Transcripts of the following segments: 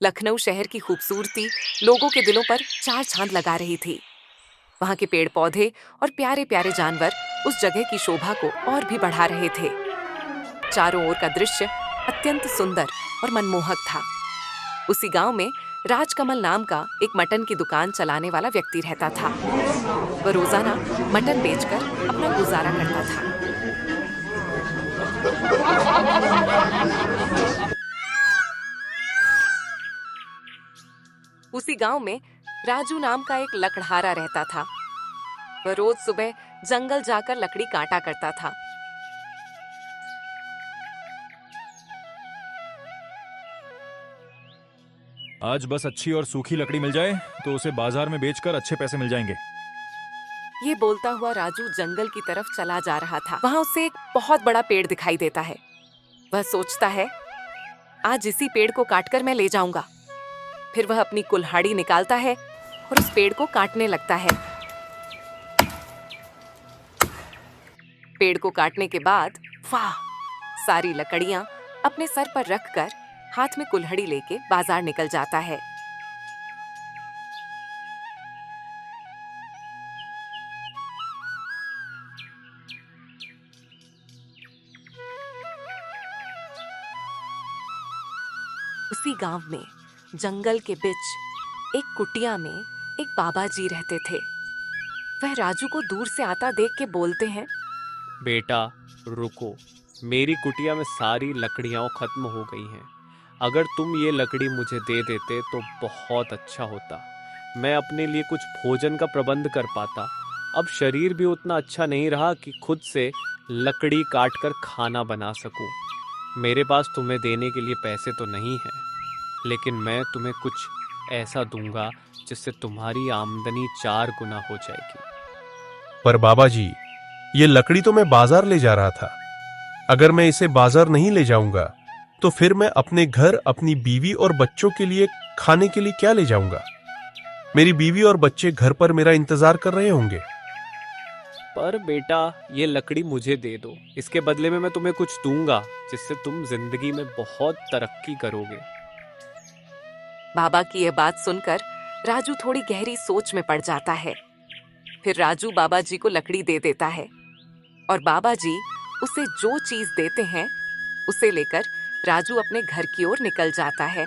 लखनऊ शहर की खूबसूरती लोगों के दिलों पर चार चांद लगा रही थी। वहां के पेड़ पौधे और प्यारे प्यारे जानवर उस जगह की शोभा को और भी बढ़ा रहे थे। चारों ओर का दृश्य अत्यंत सुंदर और मनमोहक था। उसी गांव में राजकमल नाम का एक मटन की दुकान चलाने वाला व्यक्ति रहता था। वह रोजाना मटन बेचकर अपना गुजारा करता था। उसी गांव में राजू नाम का एक लकड़हारा रहता था। वह रोज सुबह जंगल जाकर लकड़ी काटा करता था। आज बस अच्छी और सूखी लकड़ी मिल जाए तो उसे बाजार में बेचकर अच्छे पैसे मिल जाएंगे। ये बोलता हुआ राजू जंगल की तरफ चला जा रहा था। वहां उसे एक बहुत बड़ा पेड़ दिखाई देता है। वह सोचता है, आज इसी पेड़ को काटकर मैं ले जाऊंगा। फिर वह अपनी कुल्हाड़ी निकालता है और उस पेड़ को काटने लगता है। पेड़ को काटने के बाद वाह, सारी लकड़ियां अपने सर पर रखकर हाथ में कुल्हाड़ी लेके बाजार निकल जाता है। उसी गांव में जंगल के बीच एक कुटिया में एक बाबा जी रहते थे। वह राजू को दूर से आता देख के बोलते हैं, बेटा रुको, मेरी कुटिया में सारी लकड़ियाँ खत्म हो गई हैं। अगर तुम ये लकड़ी मुझे दे देते तो बहुत अच्छा होता। मैं अपने लिए कुछ भोजन का प्रबंध कर पाता। अब शरीर भी उतना अच्छा नहीं रहा कि खुद से लकड़ी काट कर खाना बना सकूं। मेरे पास तुम्हें देने के लिए पैसे तो नहीं हैं, लेकिन मैं तुम्हें कुछ ऐसा दूंगा जिससे तुम्हारी आमदनी 4 गुना हो जाएगी। पर बाबा जी, ये लकड़ी तो मैं बाजार ले जा रहा था। अगर मैं इसे बाजार नहीं ले जाऊंगा तो फिर मैं अपने घर, अपनी बीवी और बच्चों के लिए खाने के लिए क्या ले जाऊंगा? मेरी बीवी और बच्चे घर पर मेरा इंतजार कर रहे होंगे। पर बेटा, ये लकड़ी मुझे दे दो। इसके बदले में मैं तुम्हें कुछ दूंगा जिससे तुम जिंदगी में बहुत तरक्की करोगे। बाबा की यह बात सुनकर राजू थोड़ी गहरी सोच में पड़ जाता है। फिर राजू बाबा जी को लकड़ी दे देता है और बाबा जी उसे जो चीज देते हैं उसे लेकर राजू अपने घर की ओर निकल जाता है।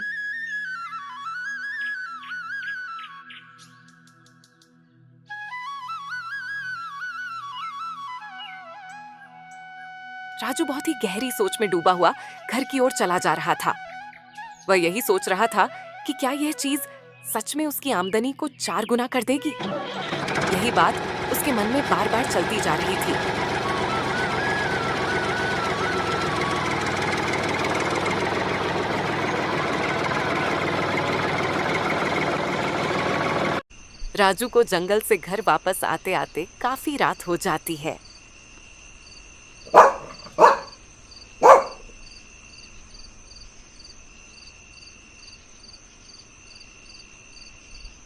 राजू बहुत ही गहरी सोच में डूबा हुआ घर की ओर चला जा रहा था। वह यही सोच रहा था कि क्या यह चीज सच में उसकी आमदनी को 4 गुना कर देगी। यही बात उसके मन में बार बार चलती जा रही थी। राजू को जंगल से घर वापस आते आते काफी रात हो जाती है।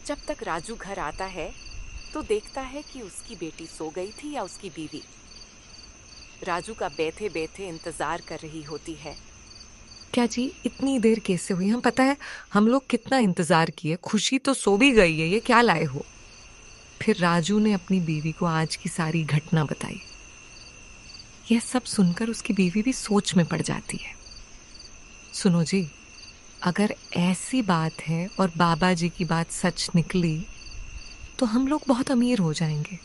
जब तक राजू घर आता है तो देखता है कि उसकी बेटी सो गई थी या उसकी बीवी। राजू का बैठे बैठे इंतजार कर रही होती है। क्या जी, इतनी देर कैसे हुई? हम पता है हम लोग कितना इंतजार किए। खुशी तो सो भी गई है, ये क्या लाए हो? फिर राजू ने अपनी बीवी को आज की सारी घटना बताई। यह सब सुनकर उसकी बीवी भी सोच में पड़ जाती है। सुनो जी, अगर ऐसी बात है और बाबा जी की बात सच निकली तो हम लोग बहुत अमीर हो जाएंगे।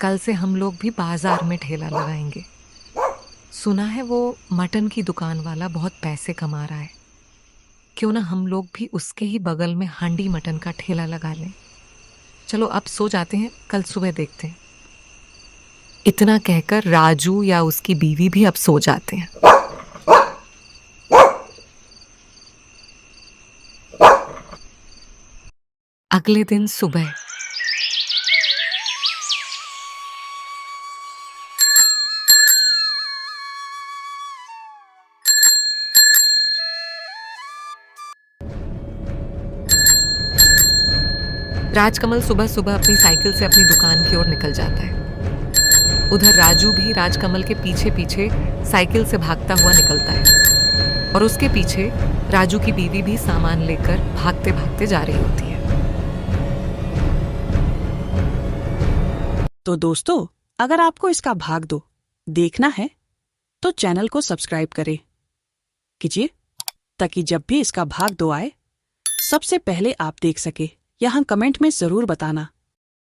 कल से हम लोग भी बाजार में ठेला लगाएंगे। सुना है वो मटन की दुकान वाला बहुत पैसे कमा रहा है। क्यों ना हम लोग भी उसके ही बगल में हांडी मटन का ठेला लगा लें। चलो अब सो जाते हैं, कल सुबह देखते हैं। इतना कहकर राजू या उसकी बीवी भी अब सो जाते हैं। अगले दिन सुबह राजकमल सुबह सुबह अपनी साइकिल से अपनी दुकान की ओर निकल जाता है। उधर राजू भी राजकमल के पीछे पीछे साइकिल से भागता हुआ निकलता है। और उसके पीछे राजू की बीवी भी सामान लेकर भागते भागते जा रही होती है। तो दोस्तों, अगर आपको इसका भाग दो देखना है तो चैनल को सब्सक्राइब करें कीजिए, ताकि जब भी इसका भाग 2 आए सबसे पहले आप देख सके। यहाँ कमेंट में जरूर बताना